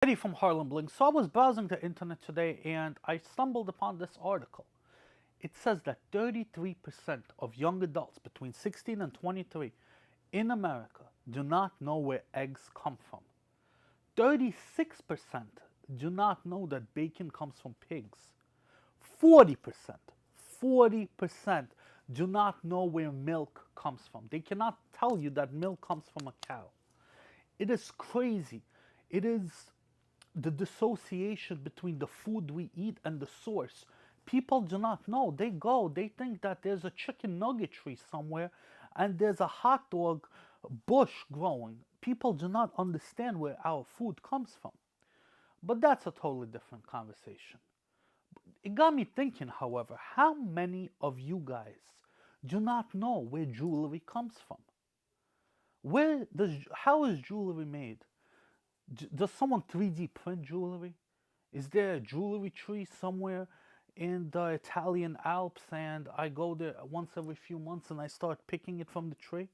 Eddie from Harlembling. So I was browsing the internet today and I stumbled upon this article. It says that 33% of young adults between 16 and 23 in America do not know where eggs come from. 36% do not know that bacon comes from pigs. 40% do not know where milk comes from. They cannot tell you that milk comes from a cow. It is crazy. It is the dissociation between the food we eat and the source. People do not know. They think that there's a chicken nugget tree somewhere and there's a hot dog bush growing. People do not understand where our food comes from. But that's a totally different conversation. It got me thinking, however, how many of you guys do not know where jewelry comes from? How is jewelry made? Does someone 3D print jewelry? Is there a jewelry tree somewhere in the Italian Alps and I go there once every few months and I start picking it from the tree?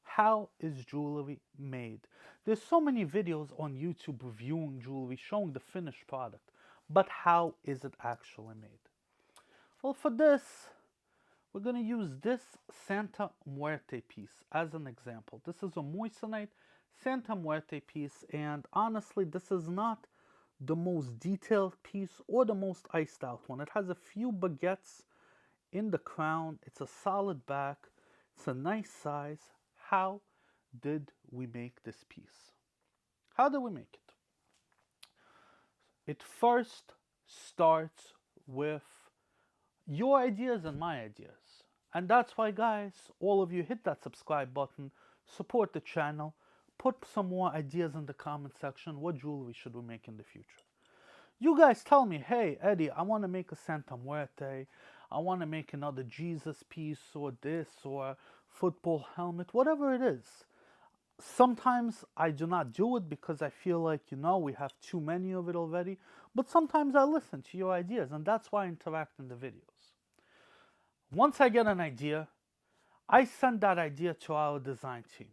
How is jewelry made? There's so many videos on YouTube reviewing jewelry, showing the finished product, but how is it actually made? Well, for this, we're going to use this Santa Muerte piece as an example. This is a Moissanite Santa Muerte piece, and honestly, this is not the most detailed piece or the most iced out one. It has a few baguettes in the crown. It's a solid back. It's a nice size. How did we make this piece? How did we make it? It first starts with your ideas and my ideas. And that's why, guys, all of you hit that subscribe button, support the channel, put some more ideas in the comment section. What jewelry should we make in the future? You guys tell me, hey, Eddie, I want to make a Santa Muerte. I want to make another Jesus piece or this or football helmet, whatever it is. Sometimes I do not do it because I feel like, we have too many of it already. But sometimes I listen to your ideas, and that's why I interact in the videos. Once I get an idea, I send that idea to our design team.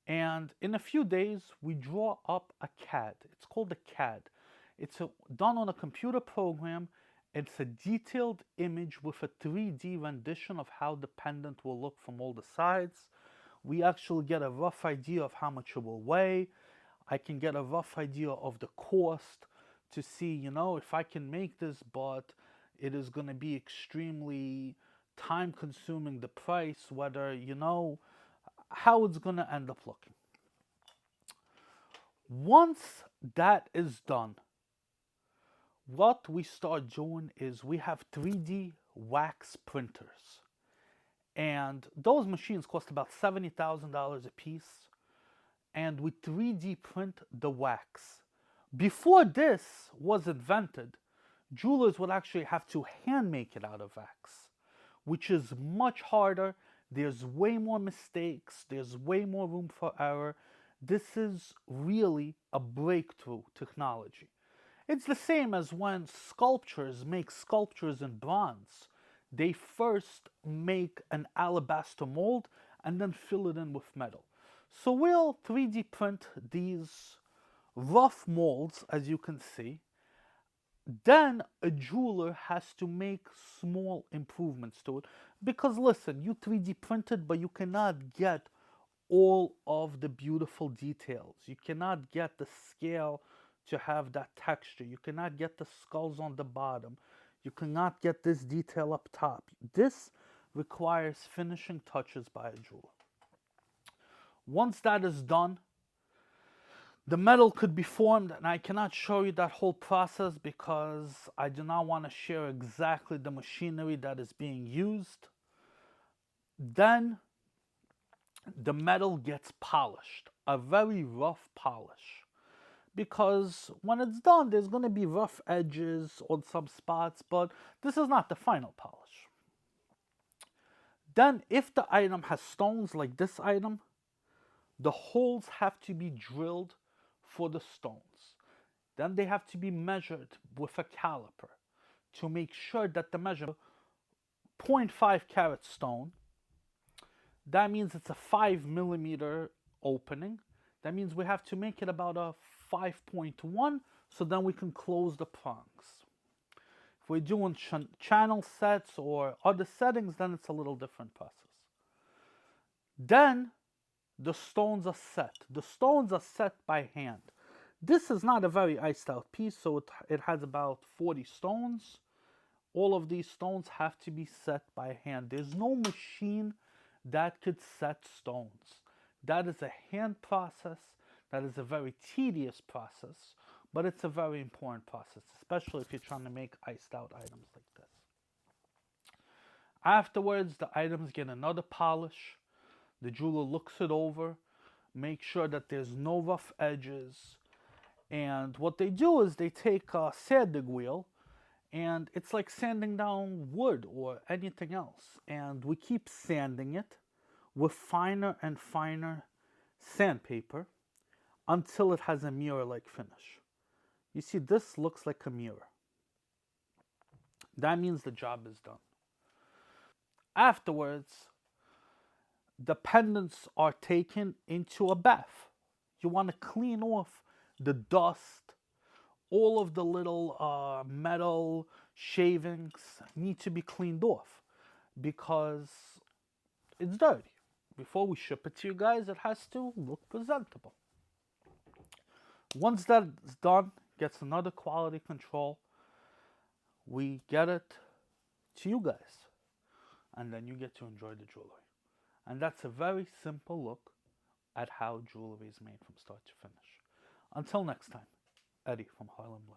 And in a few days, we draw up a CAD. It's called a CAD. It's done on a computer program. It's a detailed image with a 3D rendition of how the pendant will look from all the sides. We actually get a rough idea of how much it will weigh. I can get a rough idea of the cost to see, if I can make this, but it is going to be extremely time consuming, the price, whether, how it's going to end up looking. Once that is done, what we start doing is we have 3D wax printers. And those machines cost about $70,000 a piece. And we 3D print the wax. Before this was invented, jewelers would actually have to hand make it out of wax, which is much harder. There's way more mistakes. There's way more room for error. This is really a breakthrough technology. It's the same as when sculptors make sculptures in bronze. They first make an alabaster mold and then fill it in with metal. So we'll 3D print these rough molds, as you can see. Then a jeweler has to make small improvements to it. Because listen, you 3D printed, but you cannot get all of the beautiful details. You cannot get the scale to have that texture. You cannot get the skulls on the bottom. You cannot get this detail up top. This requires finishing touches by a jeweler. Once that is done, the metal could be formed, and I cannot show you that whole process because I do not want to share exactly the machinery that is being used. Then the metal gets polished, a very rough polish. Because when it's done, there's going to be rough edges on some spots, but this is not the final polish. Then, if the item has stones like this item, the holes have to be drilled for the stones. Then they have to be measured with a caliper to make sure that the measure 0.5 carat stone. That means it's a 5 millimeter opening. That means we have to make it about a 5.1, so then we can close the prongs. If we're doing channel sets or other settings, then it's a little different process. Then the stones are set. The stones are set by hand. This is not a very iced out piece, so it has about 40 stones. All of these stones have to be set by hand. There's no machine that could set stones. That is a hand process. That is a very tedious process, but it's a very important process, especially if you're trying to make iced out items like this. Afterwards, the items get another polish. The jeweler looks it over, make sure that there's no rough edges. And what they do is they take a sanding wheel, and it's like sanding down wood or anything else. And we keep sanding it with finer and finer sandpaper until it has a mirror-like finish. You see, this looks like a mirror. That means the job is done. Afterwards, the pendants are taken into a bath. You want to clean off the dust. All of the little metal shavings need to be cleaned off because it's dirty. Before we ship it to you guys, it has to look presentable. Once that's done, gets another quality control, we get it to you guys. And then you get to enjoy the jewelry. And that's a very simple look at how jewelry is made from start to finish. Until next time, Eddie from Harlembling.